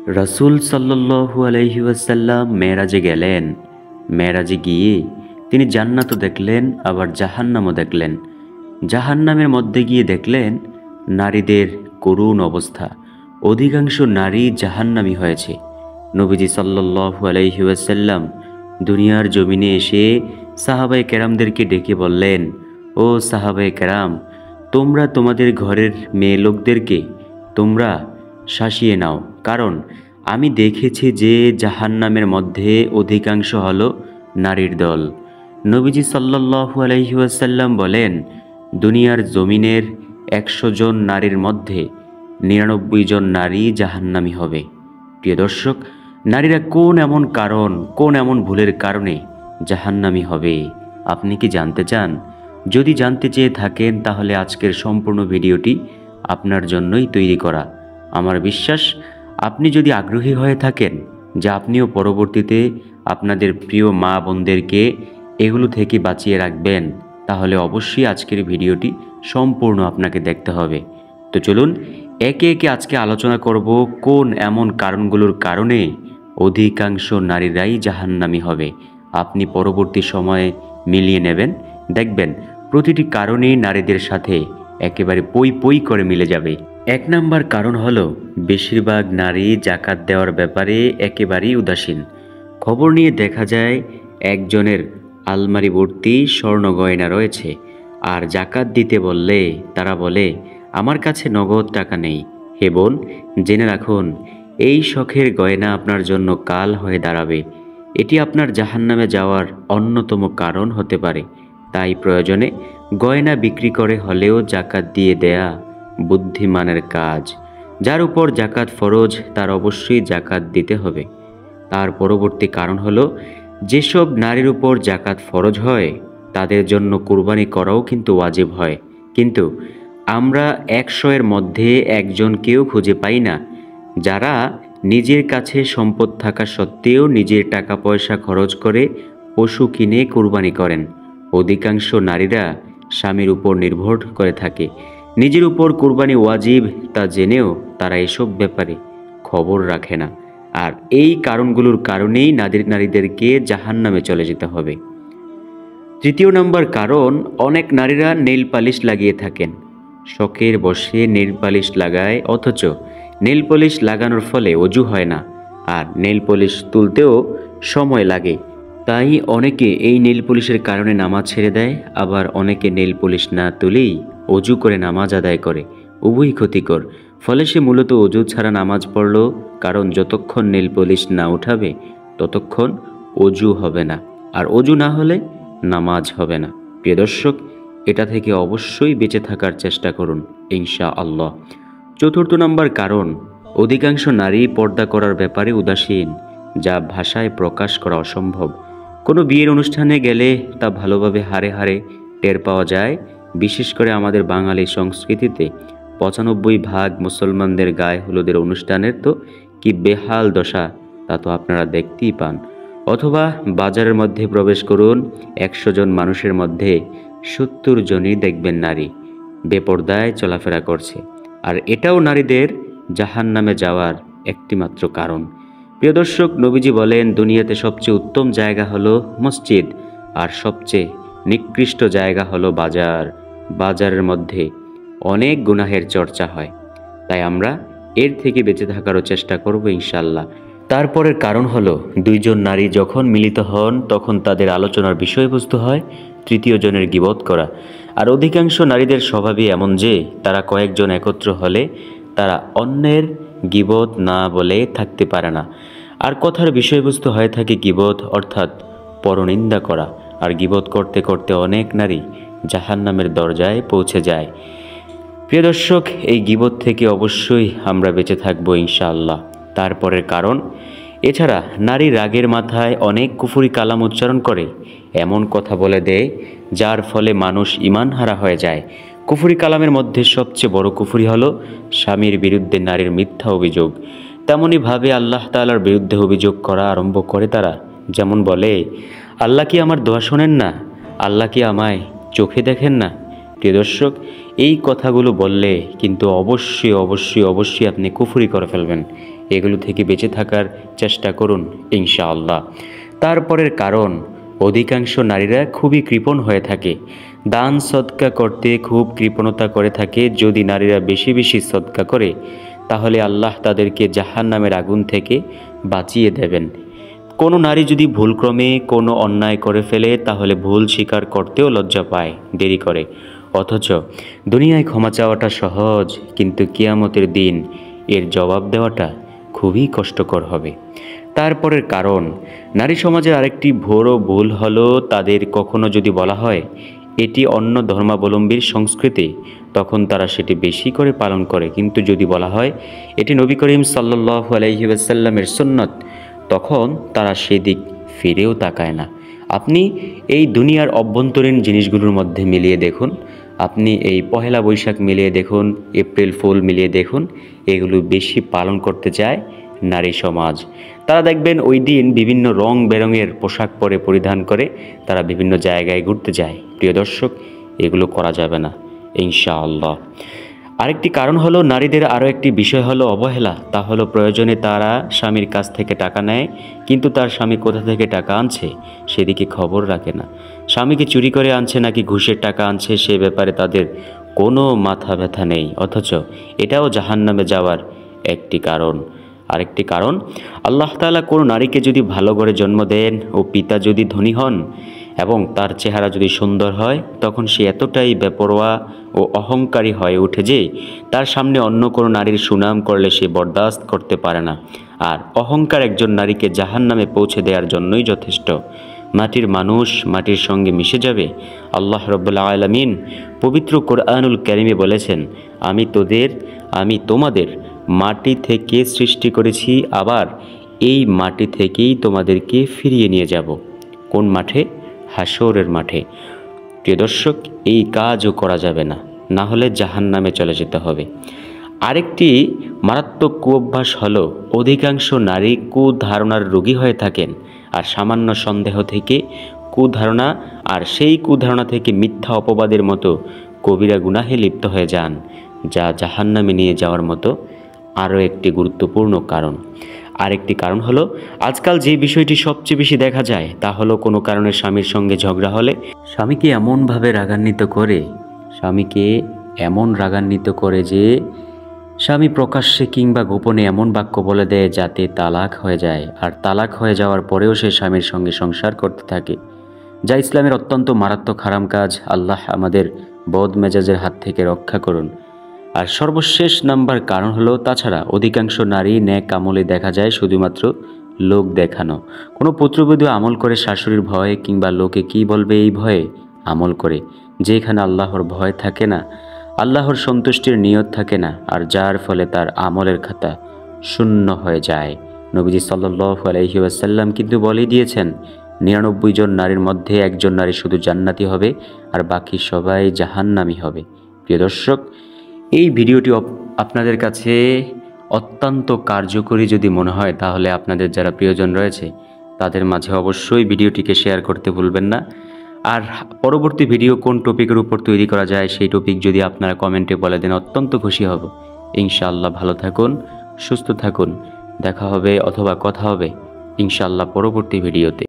রাসূল সাল্লাল্লাহু আলাইহি ওয়াসাল্লাম মেরাজে গেলেন। মেরাজে গিয়ে তিনি জান্নাতও দেখলেন, আবার জাহান্নামও দেখলেন। জাহান্নামের মধ্যে গিয়ে দেখলেন নারীদের করুণ অবস্থা। অধিকাংশ নারী জাহান্নামী হয়েছে। নবীজি সাল্লাল্লাহু আলাইহি ওয়াসাল্লাম দুনিয়ার জমিনে এসে সাহাবায়ে কেরামদেরকে ডেকে বললেন, ও সাহাবায়ে কেরাম, তোমরা তোমাদের ঘরের মেয়ে লোকদেরকে তোমরা শাসিয়ে নাও, কারণ আমি দেখেছি যে জাহান্নামের মধ্যে অধিকাংশ হলো নারীর দল। নবীজি সাল্লাল্লাহু আলাইহি ওয়াসাল্লাম বলেন, দুনিয়ার জমিনের 100 জন নারীর মধ্যে 99 জন নারী জাহান্নামী হবে। প্রিয় দর্শক, নারীরা কোন এমন ভুলের কারণে জাহান্নামী হবে আপনি কি জানতে চান? যদি জানতে চেয়ে থাকেন তাহলে আজকের সম্পূর্ণ ভিডিওটি আপনার জন্যই তৈরি করা। আমার বিশ্বাস আপনি যদি আগ্রহী হয়ে থাকেন যে আপনিও পরবর্তীতে আপনাদের প্রিয় মা বোনদেরকে এগুলো থেকে বাঁচিয়ে রাখবেন, তাহলে অবশ্যই আজকের ভিডিওটি সম্পূর্ণ আপনাকে দেখতে হবে। তো চলুন একে একে আজকে আলোচনা করব কোন এমন কারণগুলোর কারণে অধিকাংশ নারীরাই জাহান্নামী হবে। আপনি পরবর্তী সময়ে মিলিয়ে নেবেন, দেখবেন প্রতিটি কারণেই নারীদের সাথে একেবারে পই পই করে মিলে যাবে। 1 নাম্বার কারণ হলো বেশিরভাগ নারী জাকাত দেওয়ার ব্যাপারে একেবারেই উদাসীন। খবর নিয়ে দেখা যায় একজনের আলমারি ভর্তি স্বর্ণ গয়না রয়েছে, আর জাকাত দিতে বললে তারা বলে, আমার কাছে নগদ টাকা নেই। হে বোন, জেনে রাখুন, এই শখের গয়না আপনার জন্য কাল হয়ে দাঁড়াবে। এটি আপনার জাহান্নামে যাওয়ার অন্যতম কারণ হতে পারে। তাই প্রয়োজনে গয়না বিক্রি করে হলেও জাকাত দিয়ে দেয়া বুদ্ধিমানের কাজ। যার উপর জাকাত ফরজ তার অবশ্যই জাকাত দিতে হবে। তার পরবর্তী কারণ হলো, যেসব নারীর উপর জাকাত ফরজ হয় তাদের জন্য কুরবানি করাও কিন্তু ওয়াজিব হয়, কিন্তু আমরা 100 এর মধ্যে একজনকেও খুঁজে পাই না যারা নিজের কাছে সম্পদ থাকা সত্ত্বেও নিজের টাকা পয়সা খরচ করে পশু কিনে কুরবানি করেন। অধিকাংশ নারীরা স্বামীর উপর নির্ভর করে থাকে। নিজের উপর কুরবানি ওয়াজিব তা জেনেও তারা এসব ব্যাপারে খবর রাখে না। আর এই কারণগুলোর কারণেই নারীদেরকে জাহান্নামে চলে যেতে হবে। 3 নম্বর কারণ, অনেক নারীরা নেইল পালিশ লাগিয়ে থাকেন। শখের বশে নেইল পালিশ লাগায়, অথচ নেইল পলিশ লাগানোর ফলে অজু হয় না, আর নেইল পলিশ তুলতেও সময় লাগে। তাই অনেকে এই নেইল পলিশের কারণে নামাজ ছেড়ে দেয়, আবার অনেকে নেইল পলিশ না তুলেই অজু করে নামাজ আদায় করে। উভয়ই ক্ষতিকর। ফলে সে মূলত অজু ছাড়া নামাজ পড়ল, কারণ যতক্ষণ নেইল পলিশ না উঠাবে ততক্ষণ অজু হবে না, আর অজু না হলে নামাজ হবে না। প্রিয় দর্শক, এটা থেকে অবশ্যই বেঁচে থাকার চেষ্টা করুন ইনশাআল্লাহ। 4 নম্বর কারণ, অধিকাংশ নারী পর্দা করার ব্যাপারে উদাসীন, যা ভাষায় প্রকাশ করা অসম্ভব। কোনো বিয়ের অনুষ্ঠানে গেলে তা ভালোভাবে হাড়ে হাড়ে টের পাওয়া যায়। বিশেষ করে আমাদের বাঙালি সংস্কৃতিতে 95% মুসলমানদের গায়ে হলুদের অনুষ্ঠানের তো কি বেহাল দশা, তা তো আপনারা দেখতেই পান। অথবা বাজারের মধ্যে প্রবেশ করুন, 100 জন মানুষের মধ্যে 70 জনই দেখবেন নারী বেপরদায় চলাফেরা করছে। আর এটাও নারীদের জাহান্নামে যাওয়ার একটিমাত্র কারণ। প্রিয় দর্শক, নবীজি বলেন, দুনিয়াতে সবচেয়ে উত্তম জায়গা হলো মসজিদ, আর সবচেয়ে নিকৃষ্ট জায়গা হলো বাজার। বাজারের মধ্যে অনেক গুনাহের চর্চা হয়, তাই আমরা এর থেকে বেঁচে থাকারও চেষ্টা করব ইনশাল্লাহ। তারপরের কারণ হলো, 2 জন নারী যখন মিলিত হন তখন তাদের আলোচনার বিষয়বস্তু হয় 3য় জনের গীবত করা। আর অধিকাংশ নারীদের স্বভাবই এমন যে তারা কয়েকজন একত্র হলে তারা অন্যের গীবত না বলে থাকতে পারে না। আর কথার বিষয়বস্তু হয়ে থাকে গীবত, অর্থাৎ পরনিন্দা করা। আর গীবত করতে করতে অনেক নারী জাহান্নামের দরজায় পৌঁছে যায়। প্রিয় দর্শক, এই গীবত থেকে অবশ্যই আমরা বেঁচে থাকবো ইনশাআল্লাহ। তারপরের কারণ, এছাড়া নারী রাগের মাথায় অনেক কুফরি কালাম উচ্চারণ করে, এমন কথা বলে দেয় যার ফলে মানুষ ঈমানহারা হয়ে যায়। কুফরি কালামের মধ্যে সবচেয়ে বড় কুফরি হলো স্বামীর বিরুদ্ধে নারীর মিথ্যা অভিযোগ। তেমনইভাবে আল্লাহ তাআলার বিরুদ্ধে অভিযোগ করা আরম্ভ করে তারা। যেমন বলে, আল্লাহ কি আমার দোয়া শোনেন না? আল্লাহ কি আমায় চোখে দেখেন না? প্রিয় দর্শক, এই কথাগুলো বললে কিন্তু অবশ্যই অবশ্যই অবশ্যই আপনি কুফরি করে ফেলবেন। এগুলো থেকে বেঁচে থাকার চেষ্টা করুন ইনশাআল্লাহ। তারপরের কারণ, অধিকাংশ নারীরা খুবই কৃপণ হয়ে থাকে, দান সদকা করতে খুব কৃপণতা করে থাকে। যদি নারীরা বেশি বেশি সদকা করে তাহলে আল্লাহ তাদেরকে জাহান্নামের আগুন থেকে বাঁচিয়ে দেবেন। কোনো নারী যদি ভুলক্রমে কোনো অন্যায় করে ফেলে তাহলে ভুল স্বীকার করতেও লজ্জা পায়, দেরি করে। অথচ দুনিয়ায় ক্ষমা চাওয়াটা সহজ, কিন্তু কিয়ামতের দিন এর জবাব দেওয়াটা খুবই কষ্টকর হবে। তারপরের কারণ, নারী সমাজের আরেকটি বড় ভুল হলো তাদের কখনো যদি বলা হয় এটি অন্য ধর্মাবলম্বীর সংস্কৃতি, তখন তারা সেটি বেশি করে পালন করে। কিন্তু যদি বলা হয় এটি নবী করিম সাল্লাল্লাহু আলাইহি ওয়াসাল্লামের সুন্নত, তখন তারা সেদিক ফিরেও তাকায় না। আপনি এই দুনিয়ার অভ্যন্তরীণ জিনিসগুলোর মধ্যে মিলিয়ে দেখুন, আপনি এই পহেলা বৈশাখ মিলিয়ে দেখুন, এপ্রিল ফুল মিলিয়ে দেখুন, এগুলো বেশি পালন করতে চায় নারী সমাজ। তারা দেখবেন ওই দিন বিভিন্ন রং বেরঙের পোশাক পরিধান করে তারা বিভিন্ন জায়গায় ঘুরতে যায়। প্রিয় দর্শক, এগুলো করা যাবে না ইনশাআল্লাহ। আরেকটি কারণ হলো নারীদের আরও একটি বিষয় হলো অবহেলা। তা হলো প্রয়োজনে তারা স্বামীর কাছ থেকে টাকা নেয়, কিন্তু তার স্বামী কোথা থেকে টাকা আনছে সেদিকে খবর রাখে না। স্বামীকে চুরি করে আনছে নাকি ঘুষের টাকা আনছে সে ব্যাপারে তাদের কোনো মাথা ব্যথা নেই। অথচ এটাও জাহান্নামে যাওয়ার একটি কারণ। আরেকটি কারণ, আল্লাহ তাআলা কোনো নারীকে যদি ভালো করে জন্ম দেন ও পিতা যদি ধনী হন এবং তার চেহারা যদি সুন্দর হয়, তখন সে এতটাই বেপরোয়া ও অহংকারী হয়ে ওঠে যে তার সামনে অন্য কোনো নারীর সুনাম করলে সে বরদাস্ত করতে পারে না। আর অহংকার একজন নারীকে জাহান্নামে পৌঁছে দেওয়ার জন্যই যথেষ্ট। মাটির মানুষ মাটির সঙ্গে মিশে যাবে। আল্লাহ রাব্বুল আলামিন পবিত্র কোরআনুল কারীমে বলেছেন, আমি তোমাদের মাটি থেকে সৃষ্টি করেছি, আবার এই মাটি থেকেই তোমাদেরকে ফিরিয়ে নিয়ে যাব। কোন মাঠে? হাসরের মাঠে। প্রিয় দর্শক, এই কাজও করা যাবে না, না হলে জাহান্নামে চলে যেতে হবে। আরেকটি মারাত্মক কুঅভ্যাস হলো অধিকাংশ নারী কুধারণার রোগী হয়ে থাকেন, আর সামান্য সন্দেহ থেকে কুধারণা, আর সেই কুধারণা থেকে মিথ্যা অপবাদের মতো কবিরা গুনাহে লিপ্ত হয়ে যান, যা জাহান্নামে নিয়ে যাওয়ার মতো আরও একটি গুরুত্বপূর্ণ কারণ। আরেকটি কারণ হলো আজকাল যে বিষয়টি সবচেয়ে বেশি দেখা যায় তা হলো কোনো কারণে স্বামীর সঙ্গে ঝগড়া হলে স্বামীকে এমন রাগান্বিত করে যে স্বামী প্রকাশ্যে কিংবা গোপনে এমন বাক্য বলে দেয় যাতে তালাক হয়ে যায়, আর তালাক হয়ে যাওয়ার পরেও সে স্বামীর সঙ্গে সংসার করতে থাকে, যা ইসলামের অত্যন্ত মারাত্মক হারাম কাজ। আল্লাহ আমাদের বদ মেজাজের হাত থেকে রক্ষা করুন। আর সর্বশেষ নাম্বার কারণ হলো, তাছাড়া অধিকাংশ নারী ন্যাক আমলে দেখা যায় শুধুমাত্র লোক দেখানো। কোনো পুত্রবধূ আমল করে শাশুড়ির ভয়ে কিংবা লোকে কি বলবে এই ভয়ে আমল করে, যেখানে আল্লাহর ভয় থাকে না, আল্লাহর সন্তুষ্টির নিয়ত থাকে না, আর যার ফলে তার আমলের খাতা শূন্য হয়ে যায়। নবীজি সাল্লাল্লাহু আলাইহি ওয়াসাল্লাম কিন্তু বলেই দিয়েছেন, 99 জন নারীর মধ্যে একজন নারী শুধু জান্নাতি হবে আর বাকি সবাই জাহান্নামী হবে। প্রিয় দর্শক, এই ভিডিওটি আপনাদের কাছে অত্যন্ত কার্যকরী যদি মনে হয় তাহলে আপনাদের যারা প্রিয়জন রয়েছে তাদের মাঝে অবশ্যই ভিডিওটিকে শেয়ার করতে ভুলবেন না। আর পরবর্তী ভিডিও কোন টপিকের উপর তৈরি করা যায় সেই টপিক যদি আপনারা কমেন্টে বলে দেন অত্যন্ত খুশি হব। ইনশাআল্লাহ ভালো থাকুন, সুস্থ থাকুন, দেখা হবে অথবা কথা হবে ইনশাআল্লাহ পরবর্তী ভিডিওতে।